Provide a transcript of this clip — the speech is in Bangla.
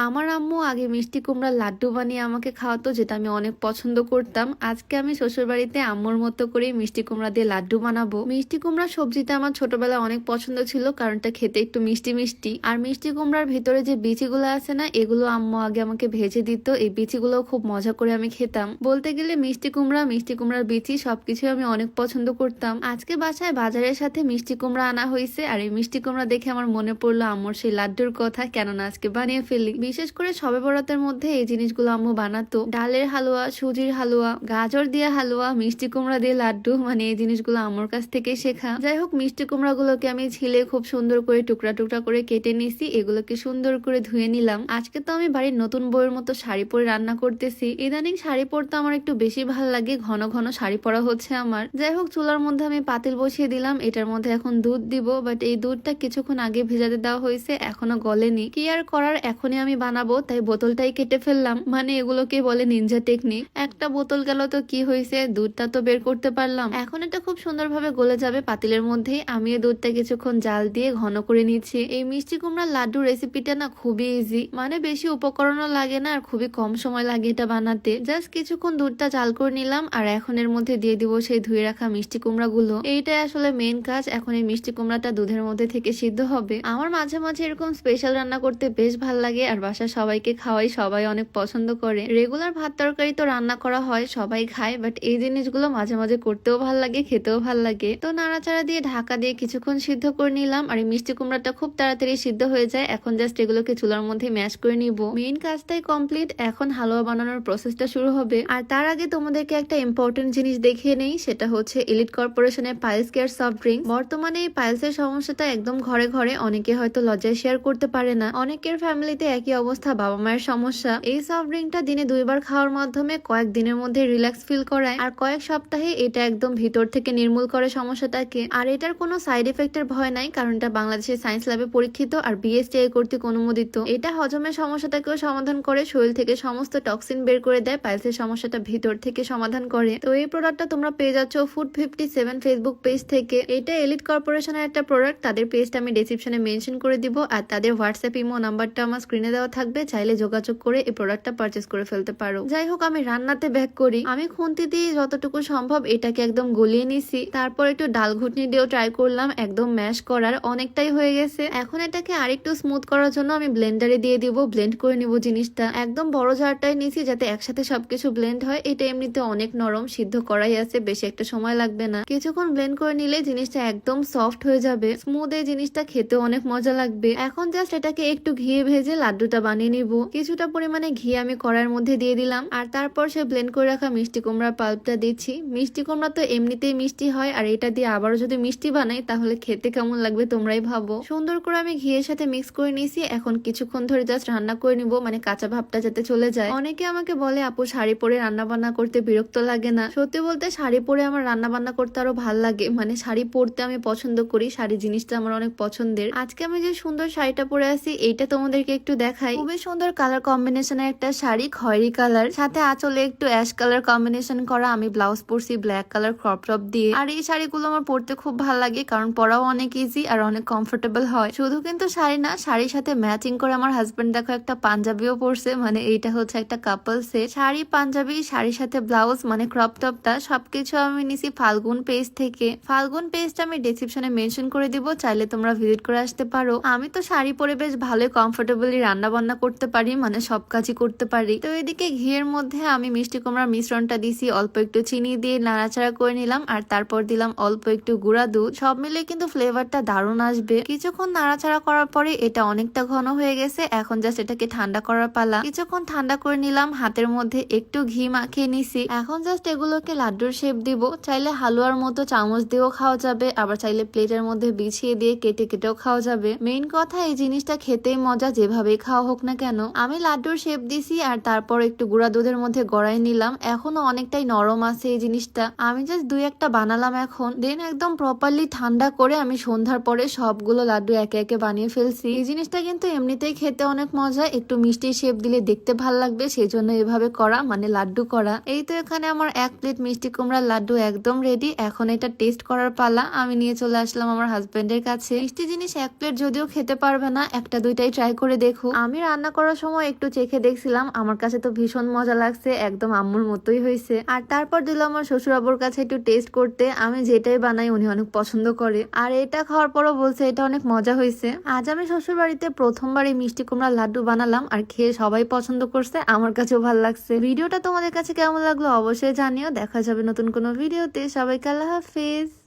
আমার আম্মু আগে মিষ্টি কুমড়ার লাড্ডু বানিয়ে আমাকে খাওয়াতো, যেটা আমি অনেক পছন্দ করতাম। আজকে আমি শ্বশুর বাড়িতে আম্মুর মতো করে মিষ্টি কুমড়া দিয়ে লাড্ডু বানাবো। মিষ্টি কুমড়া সবজিটা আমার ছোটবেলায় অনেক পছন্দ ছিল, কারণটা খেতে একটু মিষ্টি মিষ্টি। আর মিষ্টি কুমড়ার ভিতরে যে বিচিগুলো আছে না, এগুলো আম্মু আগে আমাকে ভেজে দিত। এই বিচিগুলো খুব মজা করে আমি খেতাম। বলতে গেলে মিষ্টি কুমড়ার বিচি সবকিছু আমি অনেক পছন্দ করতাম। আজকে বাসায় বাজারের সাথে মিষ্টি কুমড়া আনা হয়েছে, আর এই মিষ্টি কুমড়া দেখে আমার মনে পড়লো আম্মুর সেই লাড্ডুর কথা। কেননা আজকে বানিয়ে ফেলি। বিশেষ করে শবে বরাতের মধ্যে এই জিনিসগুলো আম্মু বানাতো। ডালের হালুয়া, সুজির হালুয়া, গাজর দিয়ে হালুয়া, মিষ্টি কুমড়া দিয়ে লাড্ডু, মানে এই জিনিসগুলো আম্মুর কাছ থেকে শেখা। যাই হোক, মিষ্টি কুমড়া গুলোকে আমি ছিলে খুব সুন্দর করে টুকরা টুকরা করে কেটে নিছি। এগুলোকে সুন্দর করে ধুয়ে নিলাম। আজকে তো আমি বাড়ির নতুন বউয়ের মতো শাড়ি পরে রান্না করতেছি। ইদানিং শাড়ি পরতে আমার একটু বেশি ভাল লাগে, ঘন ঘন শাড়ি পরা হচ্ছে আমার। যাই হোক, চুলার মধ্যে আমি পাতিল বসিয়ে দিলাম। এটার মধ্যে এখন দুধ দিব, বাট এই দুধটা কিছুক্ষণ আগে ভেজাতে দেওয়া হয়েছে, এখনো গলেনি। কি আর করার, এখনই আমি বানাবো, তাই বোতলটাই কেটে ফেললাম। মানে এগুলোকে বলে নিনজা টেকনিক। একটা বোতল গেল তো কি হয়েছে, দুধটা তো বের করতে পারলাম। এখন এটা খুব সুন্দরভাবে গলে যাবে পাতিলের মধ্যেই। আমি এই দুধটা কিছুক্ষণ জাল দিয়ে ঘন করে নিচ্ছি। এই মিষ্টি কুমড়ার লাড্ডু রেসিপিটা না খুবই ইজি, মানে বেশি উপকরণও লাগে না আর খুবই কম সময় লাগে এটা বানাতে। জাস্ট কিছুক্ষণ দুধটা জাল করে নিলাম, আর এখন এর মধ্যে দিয়ে দিব সেই ধুয়ে রাখা মিষ্টি কুমড়া গুলো। এইটাই আসলে মেন কাজ। এখন এই মিষ্টি কুমড়াটা দুধের মধ্যে থেকে সিদ্ধ হবে। আমার মাঝে মাঝে এরকম স্পেশাল রান্না করতে বেশ ভাল লাগে, আর বাসার সবাইকে খাওয়াই, সবাই অনেক পছন্দ করে। রেগুলার ভাত তরকারি তো রান্না করা হয়, সবাই খায়, বাট এই জিনিসগুলো মাঝে মাঝে করতেও ভাল লাগে, খেতেও ভাল লাগে। তো নাড়াচাড়া দিয়ে ঢাকা দিয়ে কিছুক্ষণ সিদ্ধ করে নিলাম। আর এই মিষ্টি কুমড়াটা খুব তাড়াতাড়ি সিদ্ধ হয়ে যায়। এখন জাস্ট এগুলোকে চুলার মধ্যে ম্যাশ করে নিব। মেইন কাজটাই কমপ্লিট, এখন হালুয়া বানানোর প্রসেসটা শুরু হবে। আর তার আগে তোমাদেরকে একটা ইম্পর্টেন্ট জিনিস দেখিয়ে নেই, সেটা হচ্ছে এলিট কর্পোরেশনের পাইলস কেয়ার সফট ড্রিঙ্ক। বর্তমানে এই পাইলসের সমস্যাটা একদম ঘরে ঘরে, অনেকে হয়তো লজ্জায় শেয়ার করতে পারে না। অনেকের ফ্যামিলিতে একই অবস্থা, বাবা মায়ের সমস্যা। এই সফট ড্রিঙ্কটা দিনে 2বার খাওয়ার মাধ্যমে কয়েক দিনের মধ্যে রিল্যাক্স ফিল করায়, আর কয়েক সপ্তাহে এটা একদম ভিতর থেকে নির্মূল করে সমস্যাটাকে। আর এটার কোনো সাইড এফেক্টের ভয় নাই, কারণ এটা বাংলাদেশের সায়েন্স ল্যাবে পরীক্ষিত আর বিএসটিআই কর্তৃক অনুমোদিত। এটা হজমের সমস্যাটাকেও সমাধান করে, শরীর থেকে সমস্ত টক্সিন বের করে দেয়, পাইলসের সমস্যাটা ভিতর থেকে সমাধান করে। তো এই প্রোডাক্টটা তোমরা পেয়ে যাচ্ছ ফুড 57 ফেসবুক পেজ থেকে। এটা এলিট কর্পোরেশনের একটা প্রোডাক্ট। তাদের পেজটা আমি ডেসক্রিপশনে মেনশন করে দিব, আর তাদের হোয়াটসঅ্যাপ ইমো নাম্বারটা আমার স্ক্রিনে দেওয়া থাকবে, চাইলে যোগাযোগ করে এই প্রোডাক্টটা পারচেস করে ফেলতে পারো। যাই হোক, আমি রান্নাতে ব্যাক করি। আমি খুন্তি দিয়ে যতটুকু সম্ভব এটাকে একদম গলিয়ে নিছি। তারপর একটু ডাল ঘুটনি দিয়েও ট্রাই করলাম একদম ম্যাশ করার, অনেকটাই হয়ে গেছে। এখন এটাকে আরেকটু স্মুথ করার জন্য আমি ব্লেন্ডারে দিয়ে দিব, ব্লেন্ড করে নিব জিনিসটা। একদম বড় জারটাই নিছি যাতে একসাথে সবকিছু ব্লেন্ড হয়। এটা এমনিতে অনেক নরম, সিদ্ধ করাই আছে, বেশি একটা সময় লাগবে না। কিছুক্ষণ ব্লেন্ড করে নিলে জিনিসটা একদম সফট হয়ে যাবে, স্মুথ। এই জিনিসটা খেতেও অনেক মজা লাগবে। এখন জাস্ট এটাকে একটু ঘিয়ে ভেজে লাড্ডুটা বানিয়ে নিব। কিছুটা পরিমাণে ঘি আমি কড়াইয়ের মধ্যে দিয়ে দিলাম, আর তারপর সে ব্লেন্ড করে রাখা মিষ্টি কুমড়ার পাল্পটা দিচ্ছি। মিষ্টি কুমড়া তো এমনিতেই মিষ্টি হয়, আর এটা দিয়ে আবারও যদি মিষ্টি বানাই তাহলে খেতে কেমন লাগবে তোমরাই ভাবো। সুন্দর করে আমি ঘিয়ের সাথে মিক্স করে নিয়েছি। এখন কিছুক্ষণ ধরে জাস্ট রান্না করে নিব, মানে কাঁচা ভাবটা যাতে চলে যায়। অনেকে আমাকে বলে আপু শাড়ি পরে রান্না বান্না করতে বিরক্ত লাগে না? সত্যি বলতে শাড়ি পরে আমার রান্না বান্না করতে আরো ভাল লাগে, মানে শাড়ি পরতে আমি পছন্দ করি। শাড়ি জিনিসটা আমার অনেক পছন্দের। আজকে আমি যে সুন্দর শাড়িটা পরে আছি এইটা তোমাদেরকে একটু দেখাই। খুবই সুন্দর কালার কম্বিনেশনের একটা শাড়ি, খয়েরি কালার, সাথে আঁচলে একটু অ্যাশ কালার কম্বিনেশন করা। আমি ব্লাউজ পরছি ব্ল্যাক কালার ক্রপ টপ দিয়ে। আর এই শাড়িগুলো আমার পরতে খুব ভালো লাগে, কারণ পরাও অনেক ইজি আর অনেক কমফোর্টেবল হয়। শুধু কিন্তু শাড়ি না, শাড়ির সাথে ম্যাচিং করে আমার হাজবেন্ড দেখো একটা পাঞ্জাবিও পরছে, মানে এইটা হচ্ছে একটা কাপল সেট। শাড়ি, পাঞ্জাবি, শাড়ির সাথে ব্লাউজ, মানে ক্রপ টপটা সবকিছু আমি নিছি ফাল্গুন পেজ থেকে। ফাল্গুন পেজটা আমি ডেসক্রিপশনে মেনশন করে দিব, চাইলে তোমরা ভিজিট করে আসতে পারো। আমি তো শাড়ি পরে বেশ ভালোই কমফোর্টেবলি রান্না বান্না করতে পারি, মানে সব কাজই করতে পারি। তো এদিকে ঘিয়ের মধ্যে আমি মিষ্টি কুমড়ার মিশ্রণটা দিছি, অল্প একটু চিনি দিয়ে নাড়াচাড়া করে নিলাম, আর তারপর দিলাম অল্প একটু গুঁড়া দুধ। সব মিলে কিন্তু ফ্লেভারটা দারুণ আসবে। কিছুক্ষণ নাড়াচাড়া করার পরে এটা অনেকটা ঘন হয়ে গেছে। এখন জাস্ট এটাকে ঠান্ডা করার পালা। কিছুক্ষণ ঠান্ডা করে নিলাম, হাতের মধ্যে একটু ঘি মাখিয়ে নিছি। এখন জাস্ট এগুলোকে লাড্ডুর শেপ দিব। চাইলে হালুয়ার মতো চামচ দিয়েও খাওয়া যাবে, আবার চাইলে প্লেটের মধ্যে বিছিয়ে দিয়ে কেটে কেটেও খাওয়া যাবে। মেইন কথা এই জিনিসটা খেতেই মজা, যেভাবেই খাওয়া হোক না কেন। আমি লাড্ডুর শেপ দিছি, আর তারপর একটু গুঁড়া দুধের মধ্যে গড়াই নিলাম। এখনো অনেকটাই নরম আছে এই জিনিসটা। আমি জাস্ট 2-1টা বানালাম এখন, দেন একদম প্রপারলি ঠান্ডা করে আমি সন্ধ্যার পরে সবগুলো লাড্ডু একে একে বানিয়ে ফেলছি। এই জিনিসটা কিন্তু এমনিতেই খেতে অনেক মজা, একটু মিষ্টি শেপ দিলে দেখতে ভাল লাগবে, সেই জন্য এভাবে করা, মানে লাড্ডু করা। এই তো এখানে আমার 1 প্লেট মিষ্টি কুমড়ার লাড্ডু একদম রেডি। এখন এটা টেস্ট করার পালা। আমি নিয়ে চলে আসলাম আমার হাজবেন্ডের কাছে। মিষ্টি জিনিস 1 প্লেট যদিও খেতে পারবে না, 1টা 2টাই ট্রাই করে দেখো। আমি রান্না করার সময় একটু চেখে দেখছিলাম, আমার কাছে তো ভীষণ মজা লাগছে, একদম আম্মুর মতোই হয়েছে। আর তারপর দিল আমার শ্বশুর আব্বুর কাছে একটু টেস্ট করতে, আমি যেটাই বানাই উনি অনেক পছন্দ করে। আর এটা খাওয়ার পরও বলছে এটা অনেক মজা হয়েছে। আজ আমি শ্বশুর বাড়িতে প্রথমবার এই মিষ্টি কুমড়ার লাড্ডু বানালাম, আর খেয়ে সবাই পছন্দ করছে, আমার কাছেও ভালো লাগছে। ভিডিওটা তোমাদের কাছে কেমন লাগলো অবশ্যই জানিও। দেখা যাবে নতুন কোনো ভিডিওতে। সবাইকে আল্লাহ হাফিজ।